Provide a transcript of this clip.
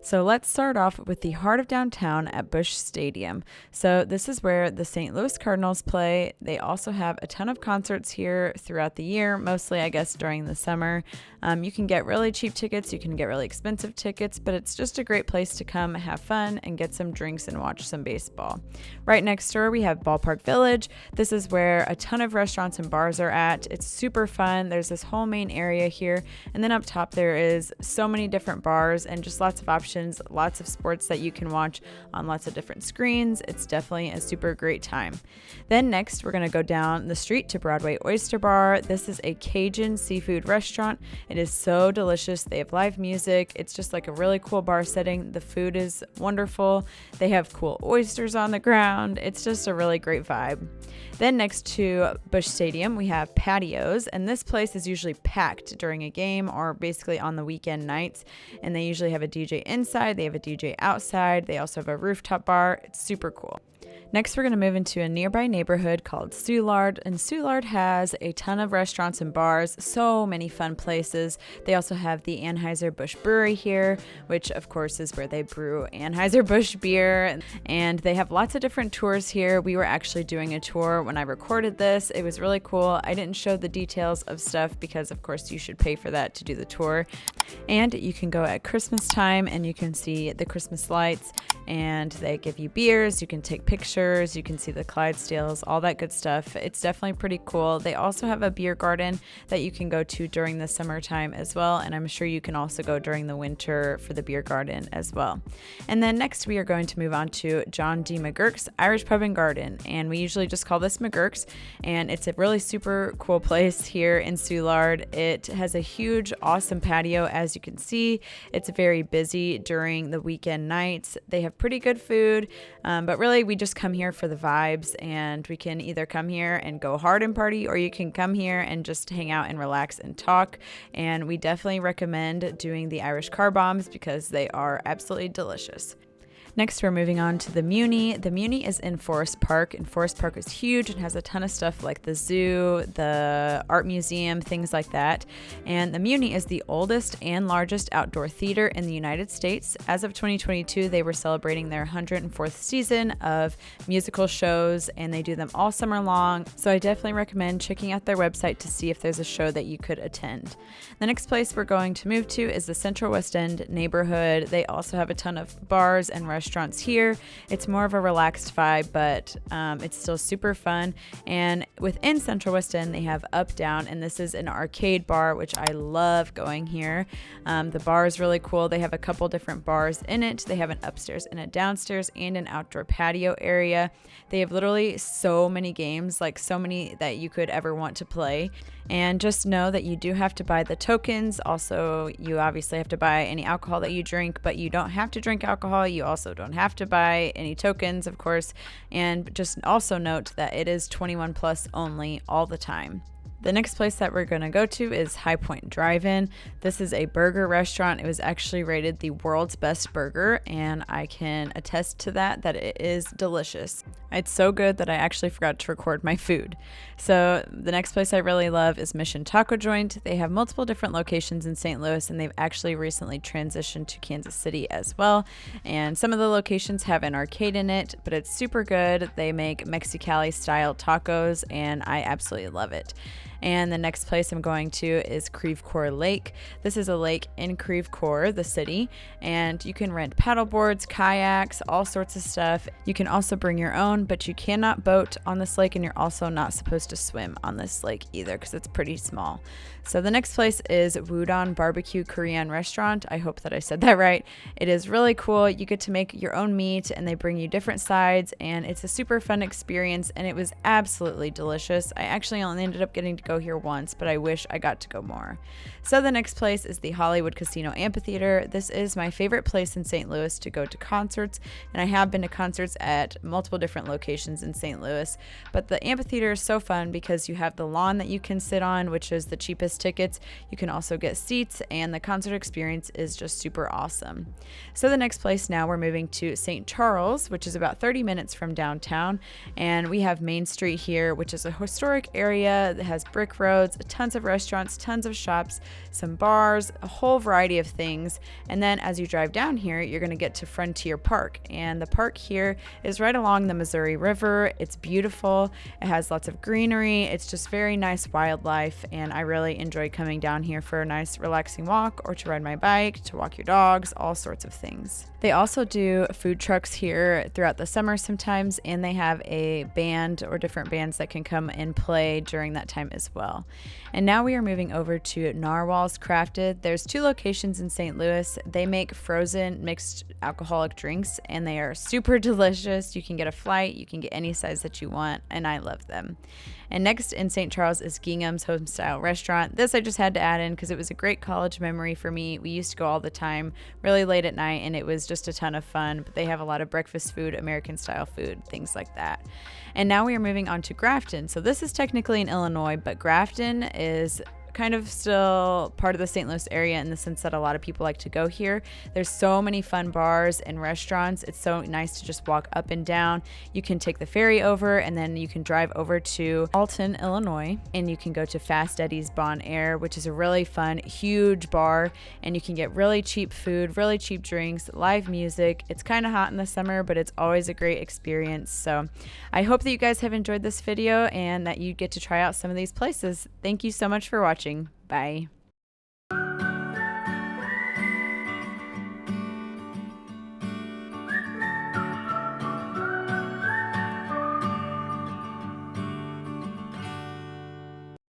So let's start off with the heart of downtown at Busch Stadium. So this is where the St. Louis Cardinals play. They also have a ton of concerts here throughout the year, mostly I guess during the summer. You can get really cheap tickets, you can get really expensive tickets, but it's just a great place to come have fun and get some drinks and watch some baseball. Right next door we have Ballpark Village. This is where a ton of restaurants and bars are at. It's super fun. There's this whole main area here, and then up top there is so many different bars and just lots of options, lots of sports that you can watch on lots of different screens. It's definitely a super great time. Then next we're going to go down the street to Broadway Oyster Bar. This is a Cajun seafood restaurant. It is so delicious. They have live music. It's just like a really cool bar setting. The food is wonderful. They have cool oysters on the ground. It's just a really great vibe. Then next to Busch Stadium, we have patios, and this place is usually packed during a game or basically on the weekend nights, and they usually have a DJ inside, they have a DJ outside, they also have a rooftop bar. It's super cool. Next, we're going to move into a nearby neighborhood called Soulard, and Soulard has a ton of restaurants and bars, so many fun places. They also have the AnheuserBusch Brewery here, which of course is where they brew AnheuserBusch beer, and they have lots of different tours here. We were actually doing a tour when I recorded this. It was really cool. I didn't show the details of stuff because of course you should pay for that to do the tour, and you can go at Christmas time and you can see the Christmas lights, and they give you beers, you can take pictures, you can see the Clydesdales, all that good stuff. It's definitely pretty cool. They also have a beer garden that you can go to during the summertime as well, and I'm sure you can also go during the winter for the beer garden as well. And then next we are going to move on to John D McGurks Irish Pub and Garden, and we usually just call this McGurks, and it's a really super cool place here in Soulard. It has a huge awesome patio, as you can see. It's very busy during the weekend nights. They have pretty good food, but really we just come here for the vibes, and we can either come here and go hard and party, or you can come here and just hang out and relax and talk. And we definitely recommend doing the Irish car bombs because they are absolutely delicious. Next, we're moving on to the Muni. The Muni is in Forest Park, and Forest Park is huge and has a ton of stuff like the zoo, the art museum, things like that. And the Muni is the oldest and largest outdoor theater in the United States. As of 2022, they were celebrating their 104th season of musical shows, and they do them all summer long. So I definitely recommend checking out their website to see if there's a show that you could attend. The next place we're going to move to is the Central West End neighborhood. They also have a ton of bars and restaurants here. It's more of a relaxed vibe, but it's still super fun. And within Central West End, they have Up Down, and this is an arcade bar, which I love going here. The bar is really cool. They have a couple different bars in it. They have an upstairs and a downstairs and an outdoor patio area. They have literally so many games, like so many that you could ever want to play. And just know that you do have to buy the tokens. Also, you obviously have to buy any alcohol that you drink, but you don't have to drink alcohol. You also don't have to buy any tokens, of course. And just also note that it is 21 plus only all the time. The next place that we're going to go to is High Point Drive-In. This is a burger restaurant. It was actually rated the world's best burger, and I can attest to that it is delicious. It's so good that I actually forgot to record my food. So the next place I really love is Mission Taco Joint. They have multiple different locations in St. Louis, and they've actually recently transitioned to Kansas City as well. And some of the locations have an arcade in it, but it's super good. They make Mexicali style tacos, and I absolutely love it. And the next place I'm going to is Creve Coeur Lake. This is a lake in Creve Coeur, the city, and you can rent paddle boards, kayaks, all sorts of stuff. You can also bring your own, but you cannot boat on this lake, and you're also not supposed to swim on this lake either because it's pretty small. So the next place is Wudon Barbecue Korean Restaurant. I hope that I said that right. It is really cool. You get to make your own meat, and they bring you different sides, and it's a super fun experience, and it was absolutely delicious. I actually only ended up getting to go here once, but I wish I got to go more. So the next place is the Hollywood Casino Amphitheater. This is my favorite place in St. Louis to go to concerts, and I have been to concerts at multiple different locations in St. Louis, but the amphitheater is so fun because you have the lawn that you can sit on, which is the cheapest tickets. You can also get seats, and the concert experience is just super awesome. So the next place now, we're moving to St. Charles, which is about 30 minutes from downtown, and we have Main Street here, which is a historic area that has brick roads, tons of restaurants, tons of shops, some bars, a whole variety of things. And then as you drive down here, you're going to get to Frontier Park. And the park here is right along the Missouri River. It's beautiful. It has lots of greenery. It's just very nice wildlife. And I really enjoy coming down here for a nice relaxing walk, or to ride my bike, to walk your dogs, all sorts of things. They also do food trucks here throughout the summer sometimes, and they have a band or different bands that can come and play during that time as well. And now we are moving over to Narwhals Crafted. There's 2 locations in St. Louis. They make frozen mixed alcoholic drinks, and they are super delicious. You can get a flight, you can get any size that you want, and I love them. And next in St. Charles is Ginghams Homestyle Restaurant. This I just had to add in because it was a great college memory for me. We used to go all the time, really late at night, and it was just a ton of fun. But they have a lot of breakfast food, American style food, things like that. And now we are moving on to Grafton. So this is technically in Illinois, but Grafton is kind of still part of the St. Louis area in the sense that a lot of people like to go here. There's so many fun bars and restaurants. It's so nice to just walk up and down. You can take the ferry over, and then you can drive over to Alton, Illinois, and you can go to Fast Eddie's Bon Air, which is a really fun, huge bar, and you can get really cheap food, really cheap drinks, live music. It's kind of hot in the summer, but it's always a great experience. So I hope that you guys have enjoyed this video and that you get to try out some of these places. Thank you so much for watching. Bye.